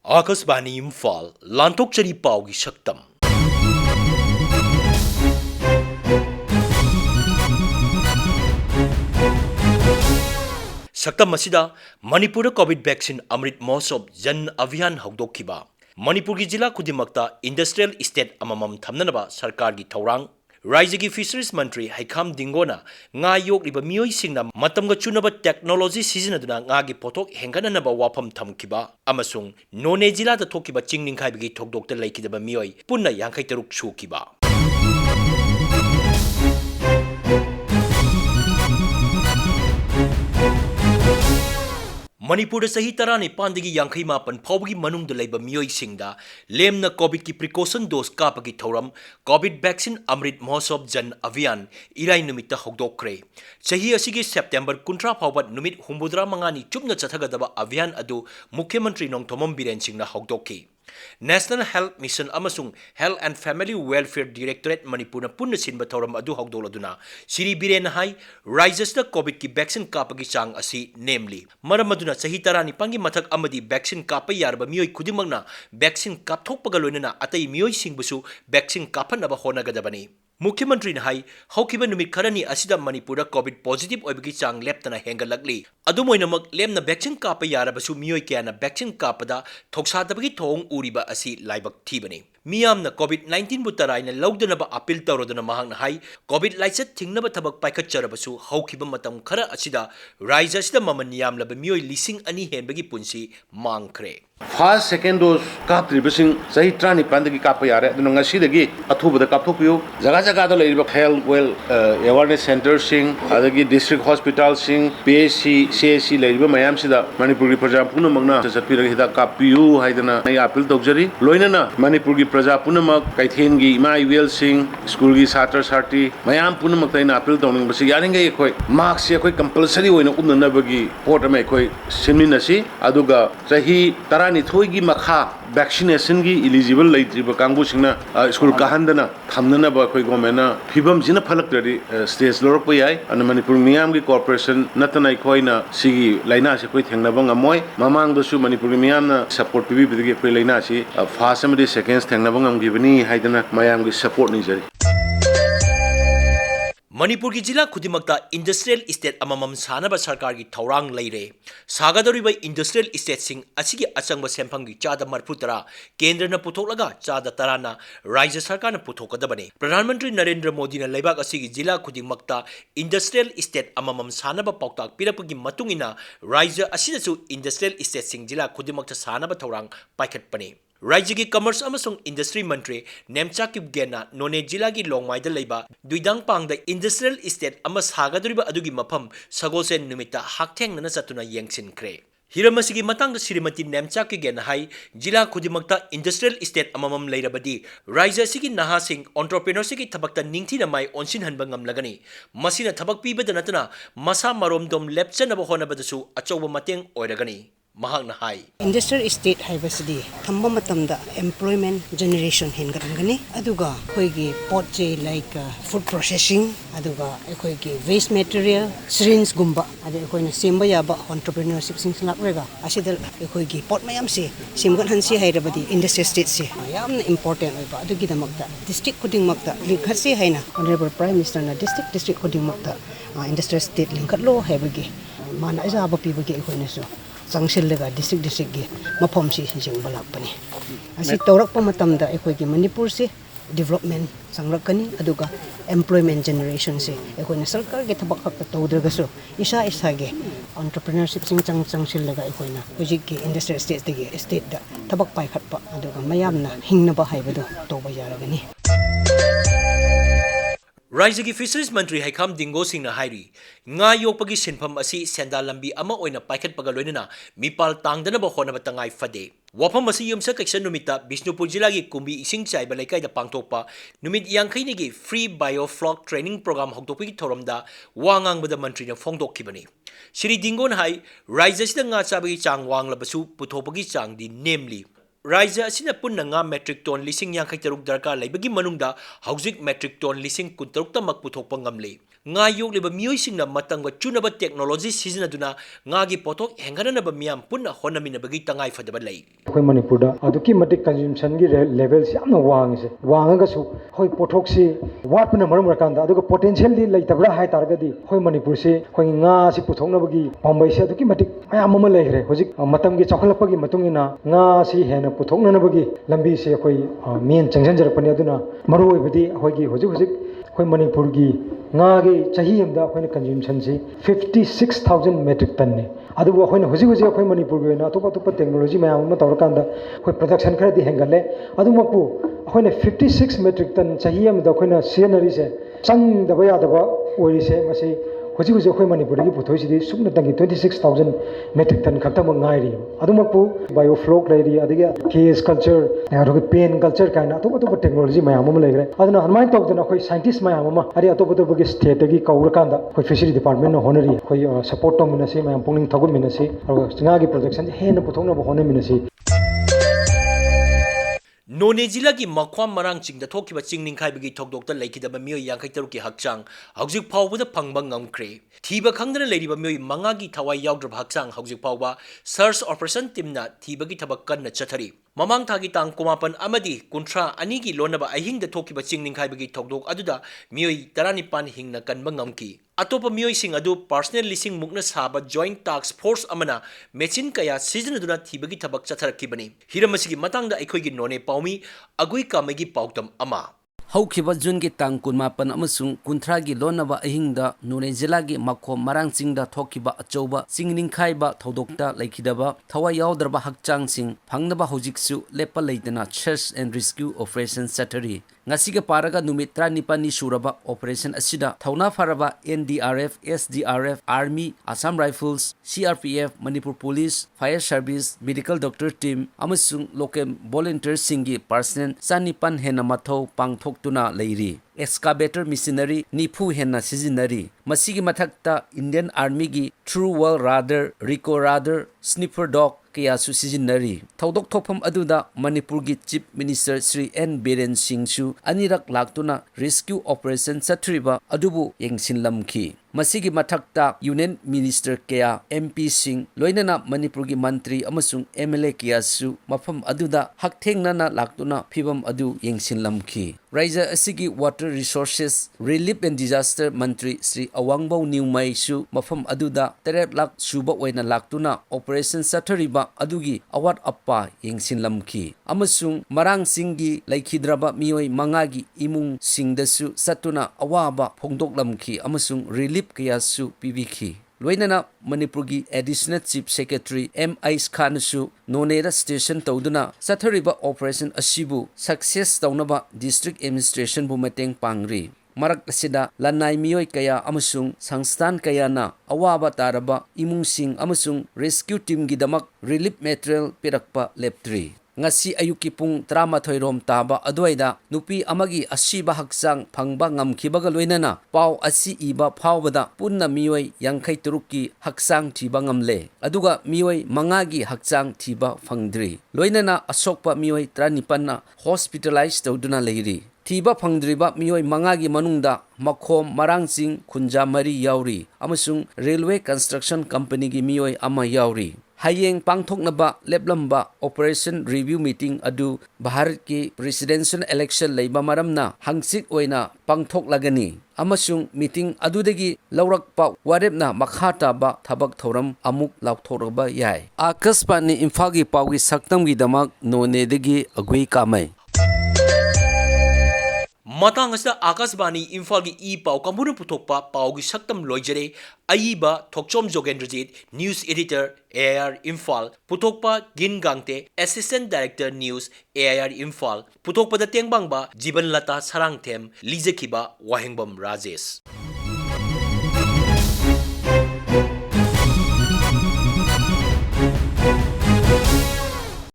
आकाशवाणी इम्फाल लांथोकचरी पाउगी शक्तम शक्तम मसिदा Manipur Covid vaccine Amrit Mahotsav जन अभियान हौदोखिबा मणिपुर की जिला खुदिमक्ता इंडस्ट्रियल स्टेट अममम थमननबा सरकार की थौरांग राज्य की फिशरीज मंत्री हैखाम दिंगोना nga योगलिबा मियोइसिंगना मतमगा चुनबा टेक्नोलॉजी सिजनदुना nga gi पोथोक हेंगननबा वाफम थमखिबा अमसुंग नोने जिला दा थोकिबा चिंगनिंखाइबगी थोकदोक्ता लैखिदबा मियोइ पुन्ना 53 सुखिबा मणिपुर सही तरह ने पांदगी यांखई मापन फाउबगी मनुंग दलैबा मियोइ सिंगदा लेमना कोविड की precaution dose कापगी थौरम Covid vaccine Amrit Mahotsav जन अभियान इराई नुमित्ता हौदोक्रे चही असिगी सेप्टेम्बर 19 फाउबा नुमित 85 चुपना चथगदबा अभियान अदु मुख्यमंत्री नोंथोमम बिरेन सिंगना हौदोक्की नेशनल हेल्थ मिशन अमसुंग health and family welfare directorate Manipur पुण्य सिंबा थौरम अदु हौदोलदुना श्री बिरेन हाई राज्यसदा कोविड की वैक्सीन कापगी चांग असि नेमली मरम अदुना सही तरानी पांगी मथक अमदी वैक्सीन काप यारबा मियोइ खुदिमगना वैक्सीन कापथोकपगा लोइनना अतै मियोइ सिंगबुसु वैक्सीन कापनबा होनगदबनी मुख्यमंत्री ने हाई हौकिबा नुमित खरनी असिदा मणिपुर कोविड पॉजिटिव ओइबगी चांग लेप्तना हेंगलकली अदुमोइनमक लेमना वैक्सीन काप यारबसु मियोइ क्याना वैक्सीन कापदा थोक्सादबगी थोंग उरिबा असि लाइबक थीबनी मियामना कोविड 19 बु तराइना लौदनबा अपील तौरदना महांगना हाई कोविड लाइसेट थिंगनबा थबक पाइखचरबसु हौकिबा मतम खरा असिदा राज्य असिदा ममन यामलबा मियोइ लिसिंग अनि हेनबगी पुंसी मांगख्रे फर्स्ट सेकेंड डोज काप्त्रिबसिंग सही 35 काप यारे अदुना ngasiदगी अथुबदा कापथोकपियो जगा जगादा लैरिबा हेल्थ वेल अवेयरनेस सेंटर सिंग अदगी डिस्ट्रिक्ट हॉस्पिटल सिंग पीएचसी सीएचसी लैरिबा मयाम सिदा मणिपुर की प्रजा पुनमगना चटपिरग हिदा कापियु हाइदना नै अपील तौजरी लोइनना मणिपुर की प्रजा पुनमक कैथेन की इमा इवेल सिंग स्कूल की छात्र छात्री मयाम पुनमक तैना अपील तौनिंगबसि यारिंगै अखोय मार्क्स से अखोय कंपलसरी ओइना उन्ननबगी पोर्ट अमा अखोय सिनमिनसि अदुगा चही निथोई की मखा वैक्सीनेशन की इलिजिबल लेट्रिब कांगबुसिंगना स्कूल काहंदना थमननबा अखोय गवर्नमेंटना फिबम जिना फलक्तरी स्टेज लोरप याय अन मणिपुर मियाम की कॉर्पोरेशन नतना अखोयना सिगी लाइना से अखोय थेंगनबा ngमोय ममांगदसु मणिपुर मियामना सपोर्ट पिबिबदगी अखोय लाइना सि फर्स्ट अमदि सेकेंड्स थेंगनबा ngमगिबनी हाइदना मयाम की सपोर्ट निजरी मणिपुर की जिला खुदिमक्ता इंडस्ट्रियल स्टेट अममम सानबा सरकार की थौरांग लैरे सागदोरिबा इंडस्ट्रियल स्टेट सिंग असिगी अचंग सेंफंगी चादा 40 केंद्र न पुथोकलगा चादा 13 राज्य सरकार न पुथोकदबने प्रधानमंत्री नरेंद्र मोदी न लेबाक असिगी जिला खुदिमक्ता इंडस्ट्रियल स्टेट अममम सानबा पाउताक पिरपगी मतुंगिना राज्य असिदसु इंडस्ट्रियल स्टेट सिंग जिला खुदिमक्ता सानबा थौरांग पाइखटपने राज्य की कमर्स अमसुंग इंडस्ट्री मंत्री नेमचाकिब गेना नोने जिला की लोंगमाइदा लेबा दुइदांग पांगदा इंडस्ट्रियल स्टेट अमा सागदोरिबा अदुगी मफम सगोसेन नुमिता हाकथेंगना चतुना येंगसिनख्रे हिरमसिगी मतंग श्रीमती नेमचाकी गेना हाई जिला खुदिमक्ता इंडस्ट्रियल स्टेट अममम लेरबदी राज्य सिगी नहासिंग एंटरप्रेन्योरशिप की थबक्ता निंगथिना माई ओनसिन हनबा ngमलगनी मसिना थबक पीबदा नतना मसा मरोमदोम लेप्चनबा होनबदसु अचौबा मतेंग ओइरगनी इंडस्ट्रियल स्टेट हाइबसिदी थम्बा मतमदा एम्प्लॉयमेंट जनरेशन हेनगरगनी अदुगा अखोयगी पोचे लाइक फूड प्रोसेसिंग अदुगा अखोयगी वेस्ट मटेरियल सिरिंज गुंबा अदे अखोयना सेमबा याबा एंटरप्रेन्योरशिप सिंग सलाकरेगा असिदा अखोयगी पोट मयाम से सेमगन हनसी हाइरबदी इंडस्ट्रियल स्टेट से यामना इंपोर्टेंट ओइबा अदुगी दमकता डिस्ट्रिक्ट खुदिंगमकता लिंखसे हाइना ऑनरेबल प्राइम मिनिस्टर ना डिस्ट्रिक्ट खुदिंगमकता इंडस्ट्रियल स्टेट लिंखलो हाइबगी माना जाबा पीबगी अखोयनासु चंगसिलगा डिस्ट्रिक्ट की मफम से जिंग लापने असी तौरप मतमदा अखोयगी मणिपुर से डेवलपमेंट संरकनी अदुगा एम्प्लॉयमेंट जनरेशन से अखोयना सरकार के थबक खक तौद्रगसु इसा इसागे एंटरप्रेन्योरशिप सिंग चंगसिलगा अखोयना हुजिकी इंडस्ट्रियल स्टेट दा थबक पाइखटपा अदुगा मयामना हिंगनबा हाइबदो तोबा यारगनी राज्य की फिशरीज मंत्री हैखाम दिंगो Singh हाइरी nga yokpagi sinpham asi senda lambi ama oina paikhat paga loinana mipal tangdana ba honaba tangai fade wafam asi yumsa kaisa numita bisnupur jila gi kumbi ising chaiba laikai da pangtokpa numit yangkhaini gi free bioflock training program hoktopi thoromda wangang bada mantri na phongdokkibani shri dingon hai राज्य sida nga chabagi chang wanglabasu puthopagi chang di namely राज्य असिना पुन्ना nga metric ton lising yang kai taruk darkar laibagi manungda hauzik metric ton lising 13 तमक पुथोकपा ngamle nga yokleba mioisingna matangba chunaba technology sizinaduna nga gi potok henganaba miam punna honaminabagi tangai fadaba lei khoi manipur da aduki matik consumption gi level yamna wang se wanga su hoi pothok si watna maram rakanda aduga potential di leitabra hai targadi hoi manipur se hoi nga si puthokna bagi pambai se aduki matik mayam ama leihre hojik matam gi chakhalapa gi matungina nga si hena puthokna na bagi lambi se hoi main changjan jarapani aduna maru oibadi hoi gi hojik hoi manipur gi nga gi chahi amda hoi consumption si 56000 metric ton ne adugo hoi hojik hoi manipur gi na topa technology mayam ama tawrakanda hoi production khara di hengale adumapu hoi 56 metric ton chahi amda hoi scenery se chang daba ya daba ori se masi hojik hoi manipur gi puthoi si di sukna tangi 26000 metric ton khakta ma ngai ri adumapu biofloc lai ri adiga case culture arogi pen culture kaina topa technology mayam ama legre aduna hanmai tawdana hoi scientist mayam ama ari topa gi state gi kawrakanda hoi fishery department no honori hoi support tawmina si mayam pungning thagum mina si aro nga gi production hena puthokna ba hona mina si None jila ki makwam marang chingda thokiba chingning khaibagi thokdokta laikidaba miyoi yankai taruki hakchang haujik phawbada phangba ngamkre thiba khangdana leiriba miyoi mangagi thawai yaudrab hakchang haujik phawba search operation teamna thibagi thabak kanna chathari mamang thagi tang kumapan amadi kuntra ani gi lonaba ahingda thokiba chingning khaibagi thokdok aduda miyoi 15 hingna kanba ngamki atopa miyoi sing adu personal lising mukna saba joint task force amana machine kaya season aduna thibagi thabak chatharakibani hiramasigi matangda aikhoigi none paumi agui kamagi pautam ama हौखिबा जून की तांग कुनमापन अमसुंग कुंथ्रा की लोनबा अहिंगदा नुने जिला की मखो मरांग चिंगदा थोकिबा अचौबा चिंगनिंखाइबा थौदोक्ता लैखिदबा थवा यावदरबा हकचांग सिंग फंगदबा होजिकसु लेपा लैदना सर्च एंड रेस्क्यू ऑपरेशन सटरी ngasiga paraga numit 35 suraba operation asida thauna faraba NDRF SDRF Army Assam Rifles CRPF Manipur Police Fire Service Medical Doctor Team amasung local volunteers singi personnel sanipan hena mathau pangthoktuna leiri excavator machinery nipu hena sizinari masigi mathakta Indian Army gi true well radar Rico radar sniffer dog kaya su sizinari thaudok thopam aduda Manipur gi Chief Minister Sri N Biren Singh su anirak laktuna rescue operation satriba adubu yengsin lamki masigi mathakta Union Minister kaya MP Singh loinana Manipur gi mantri amasung MLA kaya su mafam aduda hakthengnana laktuna phibam adu yengsin lamki Raja asigi Water Resources Relief and Disaster Mantri Sri Wahengbam Niumai su mafam aduda 3 lakh suba oina laktuna operation sathariba adugi awat appa yengsin lamki amasung marang singgi laikhidraba mioi mangagi imung singdasu satuna awaba phongdok lamki amasung relief kaya su pibiki loinana Manipur gi Additional Chief Secretary M.I. Khan su Nonera Station tawduna sathariba operation asibu success tawnaba district administration bu mateng pangri marak asida lanai mioi kaya amasung sangstan kaya na awaba taraba imung sing amasung rescue team gi damak relief material pirakpa leptri ngasi ayuki pung 13 rom taba adwaida nupi amagi asiba haksang phangba ngamkhibaga loinana paw asi iba phawbada punna mioi 53 ki haksang thiba ngamle aduga mioi mangagi haksang thiba phangdri loinana asokpa mioi 35 na hospitalized tawduna leiri thiba phangdriba mioi mangagi manungda makhom marangching khunja mari yauri amasung railway construction company gi mioi ama yauri hayeng pangthoknaba leplamba operation review meeting adu Bharat ki presidential election leiba maramna hangsik oina pangthoklagani amasung meeting adudagi laurakpa warepna makhata ba thabak thoram amuk laukthoraba yai akaspani Imphal gi pawgi saktam gi damak none degi agui kamai matang asda akasbani Imphal gi e paw kambuna puthokpa paw gi saktam loijare aiba Thokchom Jogendrajit news editor AIR Imphal puthokpa Gangte assistant director news AIR Imphal puthokpa da tengbangba Jibanlata Sarangthem lijekiba Wahengbam Rajesh